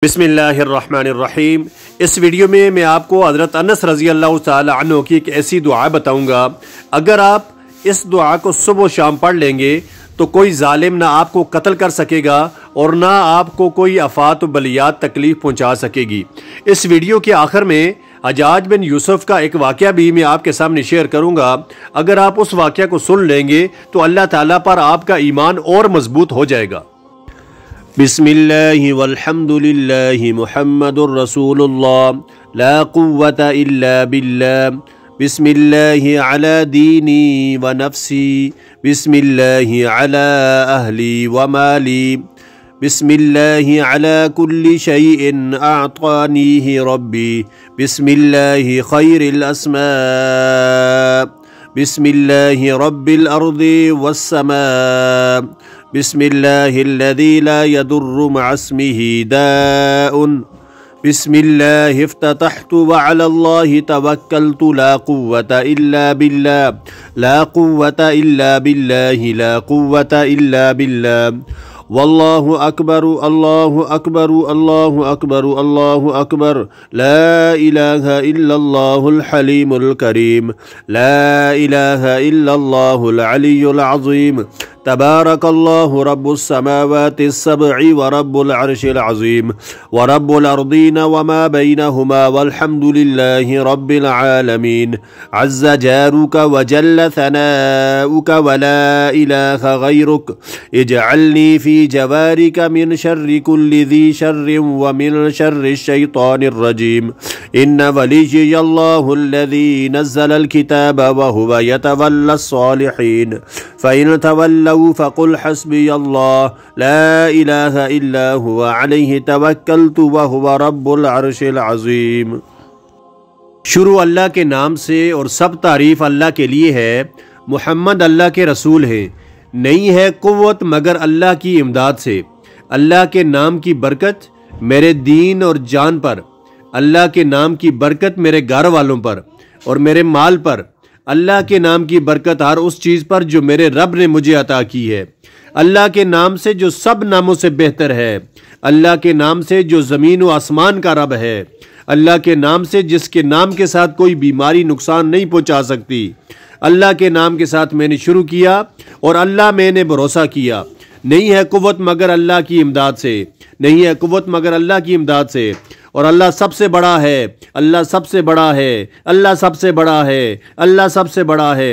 बिस्मिल्लाहिर्रहमानिर्रहीम। इस वीडियो में मैं आपको हज़रत अनस रज़ी अल्लाह ताला अन्हु की एक ऐसी दुआ बताऊंगा। अगर आप इस दुआ को सुबह शाम पढ़ लेंगे तो कोई जालिम ना आपको कत्ल कर सकेगा और ना आपको कोई आफात बलियात तकलीफ़ पहुंचा सकेगी। इस वीडियो के आखिर में हज्जाज बिन यूसुफ का एक वाक़या भी मैं आपके सामने शेयर करूंगा। अगर आप उस वाक़या को सुन लेंगे तो अल्लाह ताला पर आपका ईमान और मजबूत हो जाएगा। बिस्मिल्लाहि वल्हम्दुलिल्लाहि मुहम्मदुर रसूलुल्लाह ला कुव्वता इल्ला बिल्लाह बिस्मिल्लाहि अला दीनी व नफ्सी बिस्मिल्लाहि अला अहली व माली बिस्मिल्लाहि अला कुल्ली शैइन अअतानीहि रब्बी बिस्मिल्लाहि खैरिल अस्मा बिस्मिल्लाहि रब्बिल अर्दि वस्समा बिस्मिल्लाहिल्लज़ी ला यदुर्रु मअस्मिही दाउन बिस्मिल्लाहि इफ्ततहतु व अलल्लाहि तवक्कलतु ला कुव्वता इल्ला बिल्लाह ला कुव्वता इल्ला बिल्लाहि ला कुव्वता इल्ला बिल्लाह वल्लाहु अकबर अल्लाहु अकबर अल्लाहु अकबर अल्लाहु अकबर ला इलाहा इल्लल्लाहुल हलीमुल करीम ला इलाहा इल्लल्लाहुल अलियुल अज़ीम तबारकल्लाहु रब्बुस समावातिस सब'i व रब्बुल अर्शिल अज़ीम व रब्बुल अर्दीन व मा बैनहुमा वल्हम्दुलिल्लाहि रब्बिल आलमीन अज़्ज़ जारुका व जल्ल सनाउका व ला इलाहा गैरुक इजअलनी फी जवारिका मिन शर्रि कुल्ली ज़ी शर्रिन व मिन शर्रि शैतानिर रजीम इन्न वलिय्यल्लाहु अल्लज़ी नज़्ज़लल किताब व हुवा यतवल्लस सालिहीन फ़इन तवल्लौ फ़क़ुल हस्बी अल्लाह ला इलाहा इल्ला हुवा अलैहि तवक्कलतु व हुवा रब्बुल अर्शिल अज़ीम। शुरू अल्लाह के नाम से और सब तारीफ़ अल्लाह के लिए है। मुहम्मद अल्लाह के रसूल हैं। नहीं है कुव्वत मगर अल्लाह की इमदाद से। अल्लाह के नाम की बरकत मेरे दीन और जान पर, अल्लाह के नाम की बरकत मेरे घर वालों पर और मेरे माल पर, अल्लाह के नाम की बरकत हर उस चीज़ पर जो मेरे रब ने मुझे अता की है। अल्लाह के नाम से जो सब नामों से बेहतर है, अल्लाह के नाम से जो ज़मीन व आसमान का रब है, अल्लाह के नाम से जिसके नाम के साथ कोई बीमारी नुकसान नहीं पहुंचा सकती। अल्लाह के नाम के साथ मैंने शुरू किया और अल्लाह मैंने भरोसा किया। नहीं है कुव्वत मगर अल्लाह की इमदाद से, नहीं है कुव्वत मगर अल्लाह की इमदाद से। और अल्लाह सबसे बड़ा है, अल्लाह सबसे बड़ा है, अल्लाह सबसे बड़ा है, अल्लाह सबसे बड़ा है।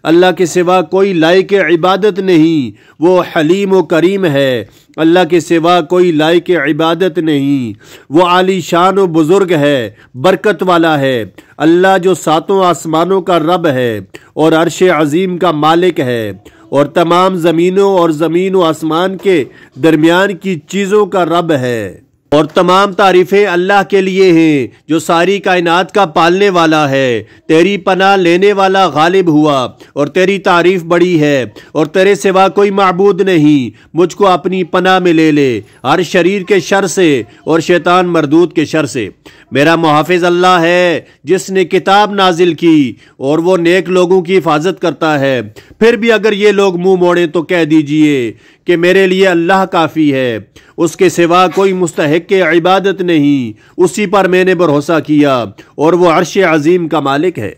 अल्लाह के सिवा कोई लायक इबादत नहीं, वो हलीम व करीम है। अल्लाह के सिवा कोई लायक इबादत नहीं, वो आली शान व बुजुर्ग है, बरकत वाला है। अल्लाह जो सातों आसमानों का रब है और अर्श अजीम का मालिक है और तमाम ज़मीनों और ज़मीन व आसमान के दरमियान की चीज़ों का रब है। और तमाम तारीफ़ें अल्लाह के लिए हैं जो सारी कायनात का पालने वाला है। तेरी पनाह लेने वाला गालिब हुआ और तेरी तारीफ़ बड़ी है और तेरे सिवा कोई माबूद नहीं। मुझको अपनी पनाह में ले ले हर शरीर के शर से और शैतान मरदूद के शर से। मेरा मुहाफ़िज़ अल्लाह है जिसने किताब नाजिल की और वो नेक लोगों की हिफाजत करता है। फिर भी अगर ये लोग मुंह मोड़े तो कह दीजिए कि मेरे लिए अल्लाह काफ़ी है, उसके सिवा कोई मुस्तहिक के इबादत नहीं। उसी पर मैंने भरोसा किया और वो अर्श अजीम का मालिक है।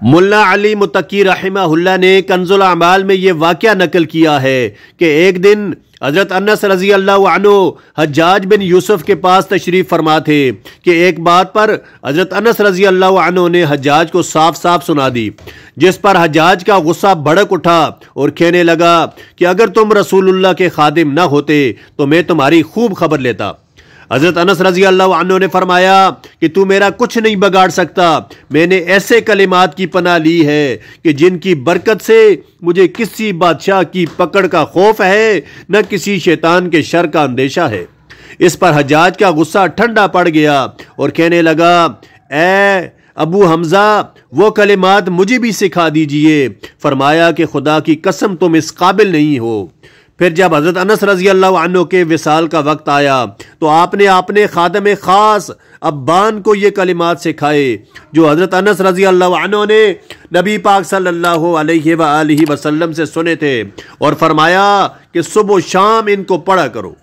मुल्ला अली मुत्तकी रहमहुल्लाह ने कंजुल अमाल में ये वाक़या नकल किया है कि एक दिन हज़रत अनस रज़ी अल्लाह अन्हु हज्जाज बिन यूसुफ के पास तशरीफ़ फरमा थे कि एक बात पर हज़रत अनस रज़ी अल्लाह अन्हु ने हज्जाज को साफ साफ सुना दी, जिस पर हज्जाज का गुस्सा भड़क उठा और कहने लगा कि अगर तुम रसूलुल्लाह के खादिम न होते तो मैं तुम्हारी खूब खबर लेता। हज़रत अनस रज़ी अल्लाह अन्हु ने फरमाया कि तू मेरा कुछ नहीं बिगाड़ सकता। मैंने ऐसे कलिमात की पनाह ली है कि जिनकी बरकत से मुझे किसी बादशाह की पकड़ का खौफ है न किसी शैतान के शर का अंदेशा है। इस पर हज्जाज का गुस्सा ठंडा पड़ गया और कहने लगा, ए अबू हमजा वो कलिमात मुझे भी सिखा दीजिए। फरमाया कि खुदा की कसम तुम इस काबिल नहीं हो। फिर जब हज़रत अनस रज़ी अल्लाह अन्हु के विसाल का वक्त आया तो आपने अपने खादम खास अब्बान को ये कलिमात सिखाए जो हज़रत अनस रज़ी अल्लाह अन्हु ने नबी पाक सल्लल्लाहु अलैहि वसल्लम से सुने थे और फरमाया कि सुबह शाम इनको पढ़ा करो।